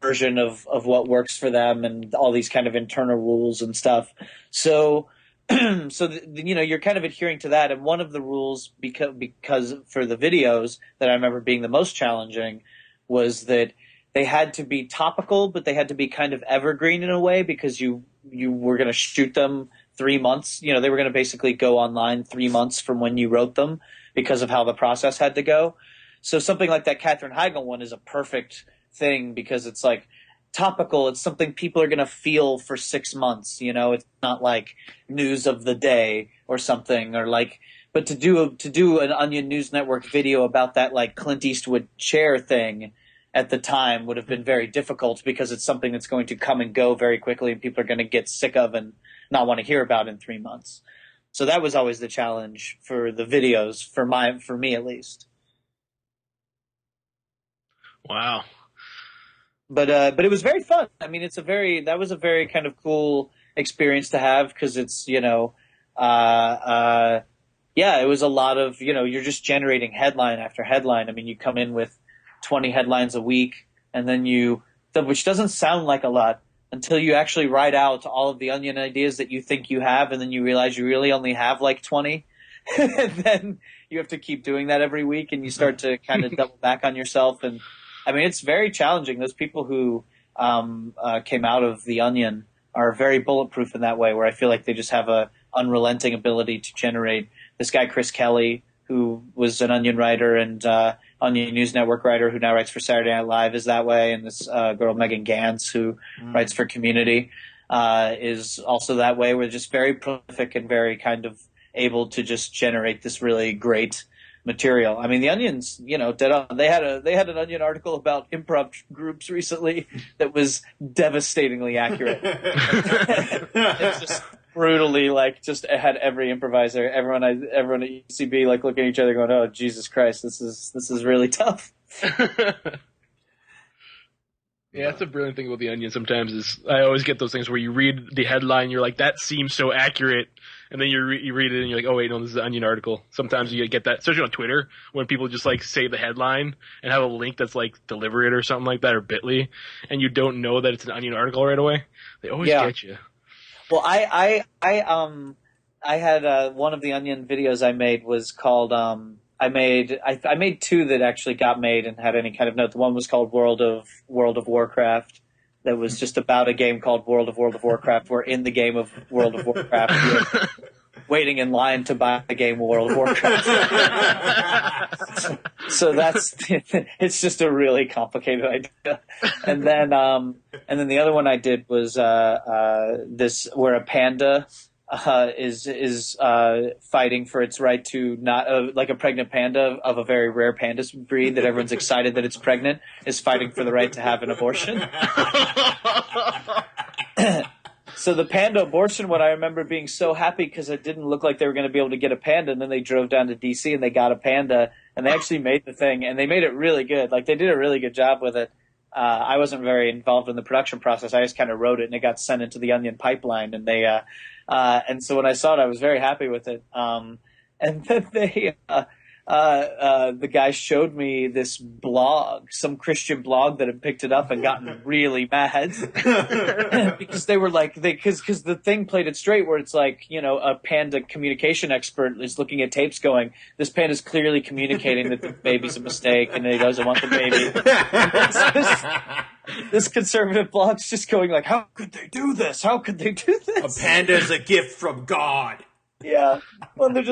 version of what works for them and all these kind of internal rules and stuff. So you're kind of adhering to that. And one of the rules, because for the videos that I remember being the most challenging, was that they had to be topical, but they had to be kind of evergreen in a way, because you were going to shoot them 3 months. They were going to basically go online 3 months from when you wrote them because of how the process had to go. So something like that Katherine Heigl one is a perfect thing, because it's like topical. It's something people are going to feel for 6 months. It's not like news of the day or something, or like, but to do an Onion News Network video about that, like Clint Eastwood chair thing at the time would have been very difficult, because it's something that's going to come and go very quickly, and people are going to get sick of and not want to hear about in 3 months. So that was always the challenge for the videos, for me at least. Wow. But it was very fun. I mean, that was a very kind of cool experience to have, because it's, it was a lot of, you're just generating headline after headline. I mean, you come in with 20 headlines a week, and then which doesn't sound like a lot until you actually write out all of the Onion ideas that you think you have, and then you realize you really only have like 20. And then you have to keep doing that every week, and you start to kind of double back on yourself. And I mean, it's very challenging. Those people who came out of the Onion are very bulletproof in that way, where I feel like they just have a unrelenting ability to generate. This guy, Chris Kelly, who was an Onion writer and Onion News Network writer who now writes for Saturday Night Live, is that way. And this girl, Megan Gantz, who writes for Community, is also that way. We're just very prolific and very kind of able to just generate this really great material. I mean, the Onion's, dead on. They had an Onion article about improv groups recently that was devastatingly accurate. It's just brutally, like, just had every improviser, everyone at UCB, like, looking at each other going, "Oh, Jesus Christ, this is really tough." Yeah, that's a brilliant thing about the Onion sometimes is I always get those things where you read the headline, you're like, that seems so accurate, and then you read it and you're like, oh wait, no, this is an Onion article. Sometimes you get that, especially on Twitter, when people just like say the headline and have a link that's like deliver it or something like that, or Bitly, and you don't know that it's an Onion article right away. They always get you. Well, I had one of the Onion videos I made was called I made two that actually got made and had any kind of note. The one was called World of Warcraft. That was just about a game called World of Warcraft, where in the game of World of Warcraft you're waiting in line to buy the game World of Warcraft. So it's just a really complicated idea. And then the other one I did was this, where a panda is fighting for its right to not like a pregnant panda of a very rare panda breed that everyone's excited that it's pregnant is fighting for the right to have an abortion. So the panda abortion one, I remember being so happy because it didn't look like they were going to be able to get a panda, and then they drove down to DC and they got a panda, and they actually made the thing, and they made it really good. Like, they did a really good job with it. I wasn't very involved in the production process. I just kind of wrote it, and it got sent into the Onion pipeline, and they and so when I saw it, I was very happy with it. And then the guy showed me this blog, some Christian blog that had picked it up and gotten really mad because they were like, because the thing played it straight, where it's like, a panda communication expert is looking at tapes going, this panda is clearly communicating that the baby's a mistake and he doesn't want the baby. This conservative blog's just going like, how could they do this? How could they do this? A panda is a gift from God. Yeah. Well, they're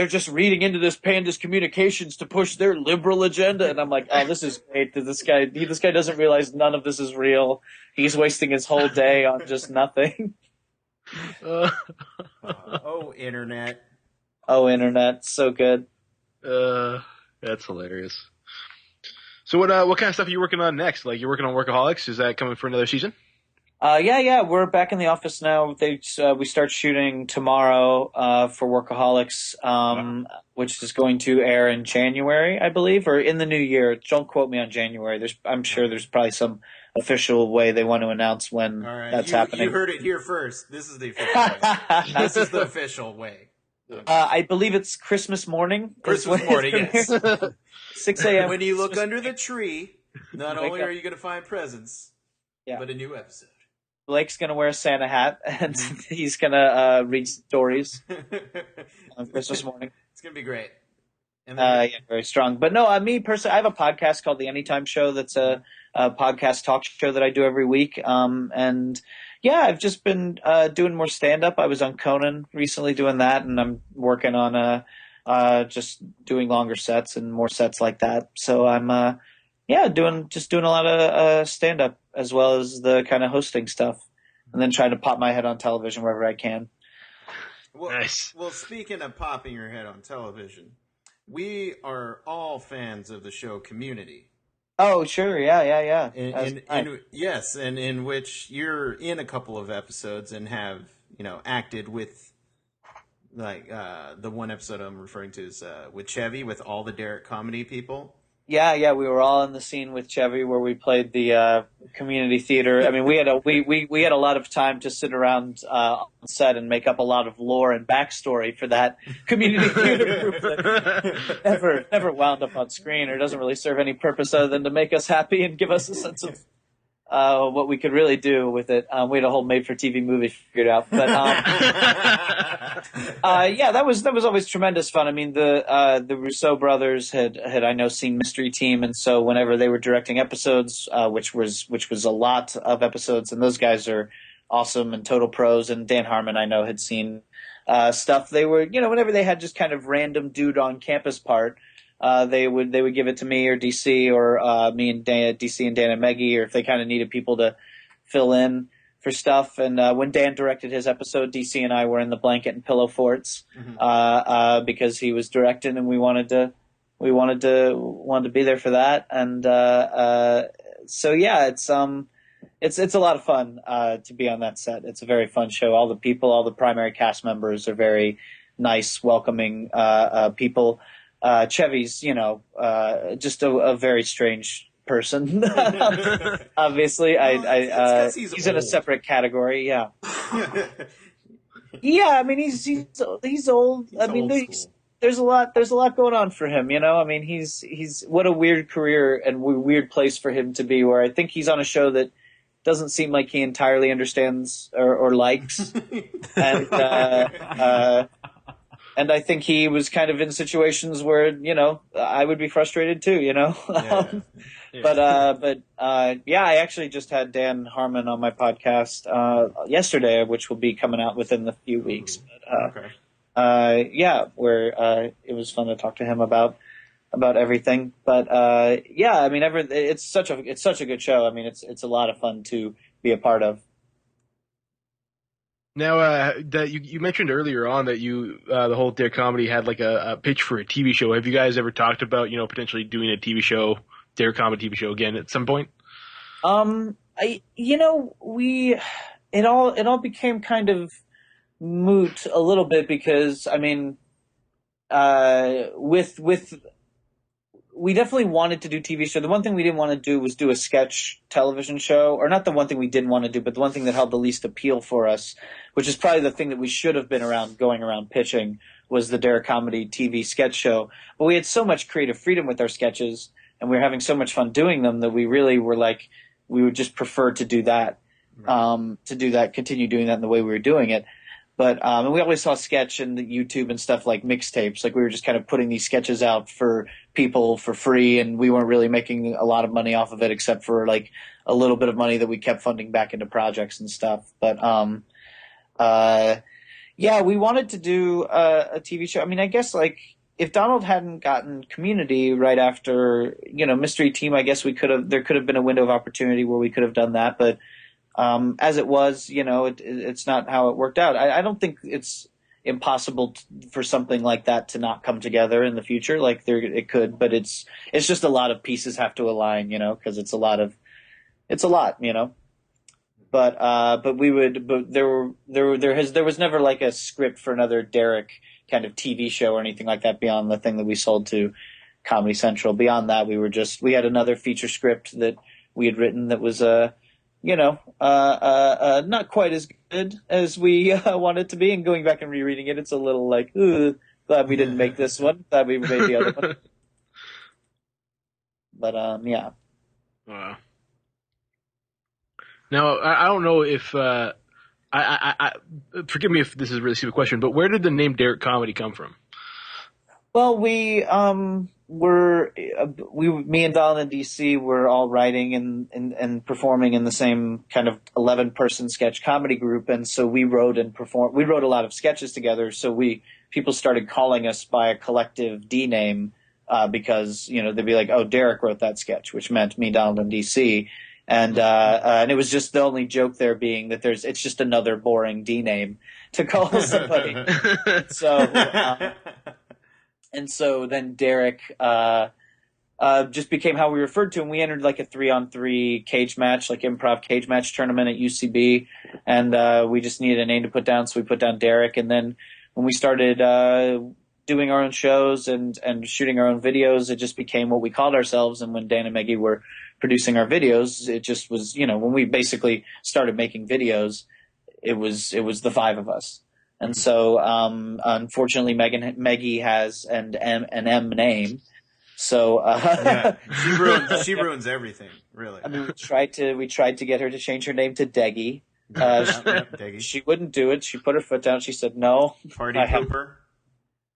just reading into this Pandas Communications to push their liberal agenda, and I'm like, oh, this is great. That this guy doesn't realize none of this is real. He's wasting his whole day on just nothing. Oh, internet. Oh, internet, so good. That's hilarious. So what kind of stuff are you working on next? Like, you're working on Workaholics? Is that coming for another season? Yeah, we're back in the office now. We start shooting tomorrow for Workaholics, which is going to air in January, I believe, or in the new year. Don't quote me on January. I'm sure there's probably some official way they want to announce when that's happening. You heard it here first. This is the official way. This is the official way. I believe it's Christmas morning. Christmas morning, yes. 6 a.m. When you look under the tree, not only are you going to find presents, but a new episode. Blake's going to wear a Santa hat, and he's going to read stories on Christmas morning. It's going to be great. Very strong. But no, me personally, I have a podcast called The Anytime Show that's a podcast talk show that I do every week. And yeah, I've just been doing more stand-up. I was on Conan recently doing that, and I'm working on just doing longer sets and more sets like that. So I'm doing a lot of stand-up as well as the kind of hosting stuff, and then trying to pop my head on television wherever I can. Well, nice. Well, speaking of popping your head on television, we are all fans of the show Community. Oh, sure. Yeah. Yes, and in which you're in a couple of episodes and have, acted with, like, the one episode I'm referring to is with Chevy, with all the Derek comedy people. Yeah, we were all in the scene with Chevy where we played the community theater. I mean, we had a lot of time to sit around on set and make up a lot of lore and backstory for that community theater group that never wound up on screen or doesn't really serve any purpose other than to make us happy and give us a sense of what we could really do with it. We had a whole made-for-TV movie figured out, but that was always tremendous fun. I mean, the Rousseau brothers had I know seen Mystery Team, and so whenever they were directing episodes, which was a lot of episodes, and those guys are awesome and total pros. And Dan Harmon, I know, had seen stuff. They were, whenever they had just kind of random dude on campus part. They would give it to me or DC or me and DC and Dan and Meggie, or if they kind of needed people to fill in for stuff. And when Dan directed his episode, DC and I were in the blanket and pillow forts because he was directing, and we wanted to be there for that. And so yeah, it's a lot of fun to be on that set. It's a very fun show. All the primary cast members are very nice, welcoming people. Chevy's, just a very strange person. Obviously, he's in a separate category. Yeah. Yeah, I mean, he's old. I mean, there's a lot going on for him. I mean, he's what a weird career and weird place for him to be. Where I think he's on a show that doesn't seem like he entirely understands or likes, and I think he was kind of in situations where, I would be frustrated too, Yeah. But I actually just had Dan Harmon on my podcast yesterday, which will be coming out within a few weeks. Where it was fun to talk to him about everything. But I mean, it's such a good show. I mean, it's a lot of fun to be a part of. Now, that you mentioned earlier on that the whole Dare Comedy had like a pitch for a TV show. Have you guys ever talked about, potentially doing a TV show, Dare Comedy TV show again at some point? It all became kind of moot a little bit because, I mean, we definitely wanted to do TV show. The one thing we didn't want to do was do a sketch television show, or not the one thing we didn't want to do, but the one thing that held the least appeal for us, which is probably the thing that we should have been going around pitching, was the Dare Comedy TV sketch show. But we had so much creative freedom with our sketches, and we were having so much fun doing them that we really were like, we would just prefer to do that, continue doing that in the way we were doing it. But and we always saw sketch and YouTube and stuff like mixtapes. Like we were just kind of putting these sketches out for people for free, and we weren't really making a lot of money off of it, except for like a little bit of money that we kept funding back into projects and stuff. But Yeah, we wanted to do a TV show. I mean, I guess like if Donald hadn't gotten Community right after, Mystery Team, I guess there could have been a window of opportunity where we could have done that. But as it was, it's not how it worked out. I don't think it's impossible for something like that to not come together in the future. Like it could, but it's just a lot of pieces have to align, because it's a lot. But there was never like a script for another Derek kind of TV show or anything like that beyond the thing that we sold to Comedy Central. Beyond that, we had another feature script that we had written that was not quite as good as we wanted to be. And going back and rereading it, it's a little like, glad we didn't make this one. Glad we made the other one. But yeah. Wow. Now, I don't know if I forgive me if this is a really stupid question, but where did the name Derek Comedy come from? Well, me and Donald and DC were all writing and performing in the same kind of 11-person sketch comedy group, and so we wrote and performed. We wrote a lot of sketches together, so people started calling us by a collective D name because they'd be like, "Oh, Derek wrote that sketch," which meant me, Donald, and DC. And it was just the only joke there being that it's just another boring D name to call somebody. So then Derek just became how we referred to him. We entered like a 3-on-3 cage match, like improv cage match tournament at UCB, and we just needed a name to put down, so we put down Derek. And then when we started doing our own shows and shooting our own videos, it just became what we called ourselves. And when Dan and Maggie were producing our videos, it just was, when we basically started making videos, it was the five of us. And so, unfortunately, Maggie has an M name. So, yeah, she ruins everything, really. I mean, we tried to get her to change her name to Deggy. Deggy. She wouldn't do it. She put her foot down. She said, no. Party pooper?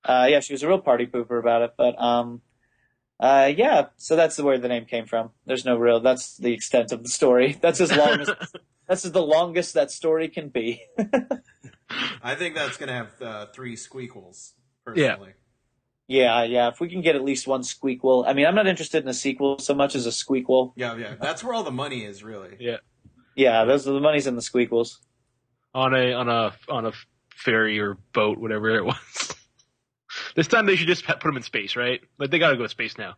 Yeah, she was a real party pooper about it, but, yeah, so that's where the name came from. That's the extent of the story. That's as the longest that story can be. I think that's going to have 3 squeakles, personally. Yeah. If we can get at least one squeakquel. I mean, I'm not interested in a sequel so much as a squeakquel. Yeah. That's where all the money is, really. Yeah. Yeah, the money's in the squeakquels. On a ferry or boat, whatever it was. This time they should just put them in space, right? Like, they gotta go to space now.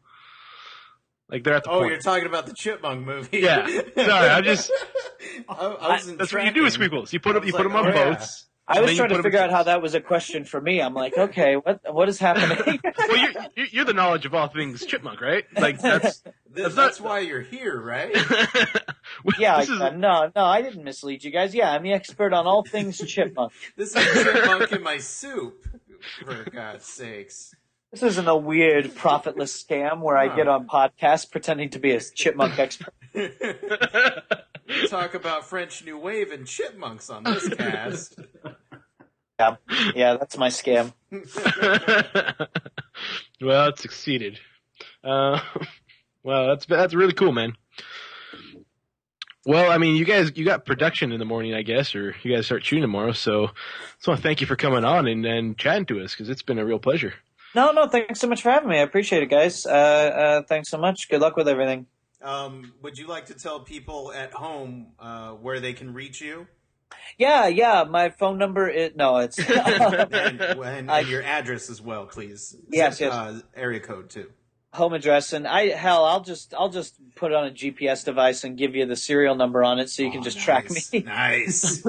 Like, they're at the point. You're talking about the Chipmunk movie. Yeah. Sorry, I'm just... that's what you do with squeakquels. You put them on boats. I was trying to figure out how that was a question for me. I'm like, okay, what is happening? Well, you're the knowledge of all things Chipmunk, right? Like, that's why you're here, right? No, I didn't mislead you guys. Yeah, I'm the expert on all things Chipmunk. This is Chipmunk in my soup, for God's sakes. This isn't a weird profitless scam where I get on podcasts pretending to be a Chipmunk expert. We talk about French New Wave and chipmunks on this cast. Yeah, that's my scam. Well, it succeeded. Well, that's really cool, man. Well, I mean, you got production in the morning, I guess, or you guys start shooting tomorrow. So I just want to thank you for coming on and chatting to us, because it's been a real pleasure. No, thanks so much for having me. I appreciate it, guys. Thanks so much. Good luck with everything. Would you like to tell people at home where they can reach you? Yeah. My phone number it's and your address as well, please. Yes. Area code too. Home address, and I'll just put it on a GPS device and give you the serial number on it so you can just track me. Nice.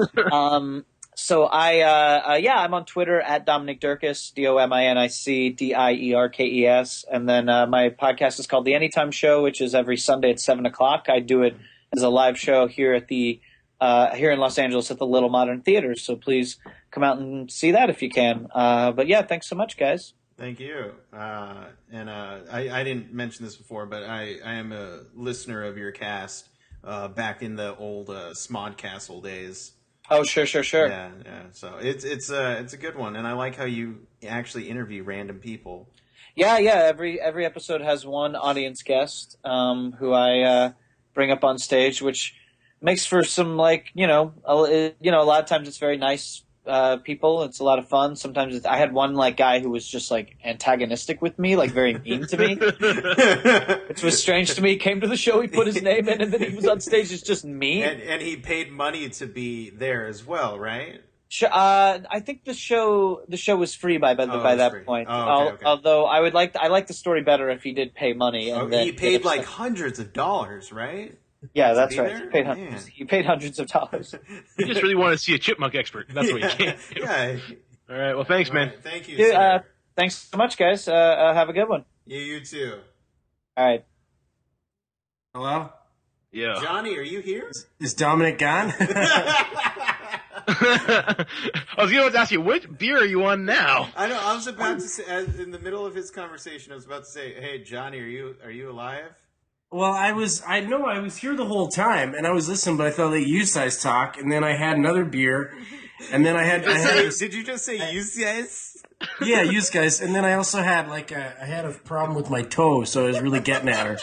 So I'm on Twitter at Dominic Dierkes, Dominic Dierkes, and then my podcast is called The Anytime Show, which is every Sunday at 7:00. I do it as a live show here at here in Los Angeles at the Little Modern Theater. So please come out and see that if you can. But yeah, thanks so much, guys. Thank you. And I didn't mention this before, but I am a listener of your cast back in the old Smodcastle days. Oh, sure. Yeah. So it's a good one, and I like how you actually interview random people. Yeah. Every episode has one audience guest who I bring up on stage, which makes for some a lot of times it's very nice people. It's a lot of fun. Sometimes I had one like guy who was just like antagonistic with me, like very mean to me, which was strange to me. He came to the show, he put his name in, and then he was on stage. It's just me. And he paid money to be there as well, right? I think the show was free by that free. point. Oh, okay. Although I like the story better if he did pay money. And then he paid like hundreds of dollars, right? Yeah, that's right. There? He paid hundreds of dollars. You just really want to see a chipmunk expert. That's what you can't do. Yeah. All right. Well, thanks, man. Right. Thank you, Dude, sir. thanks so much, guys. Have a good one. You too. All right. Hello? Yeah. Johnny, are you here? Is Dominic gone? I was going to ask you, what beer are you on now? I know. I was about to say, in the middle of his conversation, I was about to say, "Hey, Johnny, are you alive?" Well, I was here the whole time, and I was listening, but I thought let you guys talk, and then I had another beer, and then I had Did you just say you guys? Yeah, you guys, and then I also had I had a problem with my toe, so I was really getting at her.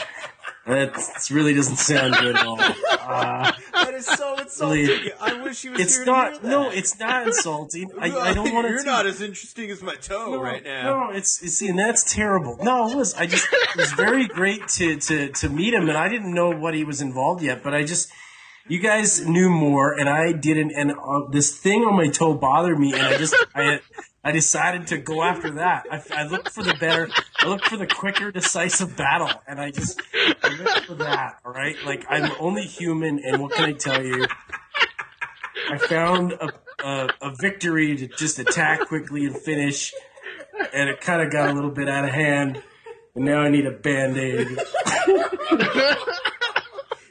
That really doesn't sound good at all. That is so insulting. Really, I wish he was it's here not. to hear that. No, it's not insulting. I don't want to. You're not as interesting as my toe right now. No, it's and that's terrible. No, it was. It was very great to meet him, and I didn't know what he was involved yet, but you guys knew more, and I didn't, and this thing on my toe bothered me, and I decided to go after that. I looked for the quicker, decisive battle, and I looked for that, all right? Like, I'm only human, and what can I tell you? I found a victory to just attack quickly and finish, and it kind of got a little bit out of hand, and now I need a Band-Aid.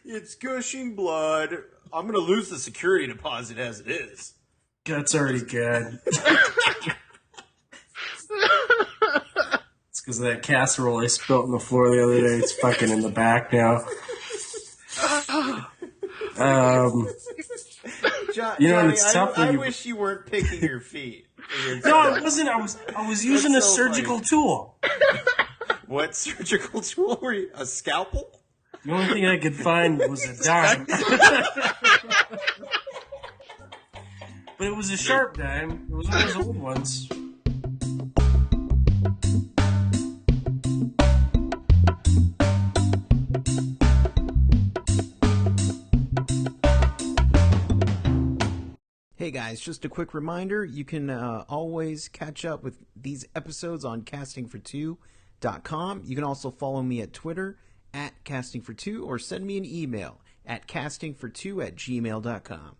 It's gushing blood. I'm going to lose the security deposit as it is. That's already good. It's because of that casserole I spilt on the floor the other day. It's fucking in the back now. Johnny, it's tough when I you... wish you weren't picking your feet. No, it wasn't. I was using That's a so surgical tool. What surgical tool were you? A scalpel? The only thing I could find was a dime. But it was a sharp dime. It was one of those old ones. Hey guys, just a quick reminder, you can always catch up with these episodes on castingfor2.com. You can also follow me at Twitter @castingfor2 or send me an email at castingfor2@gmail.com.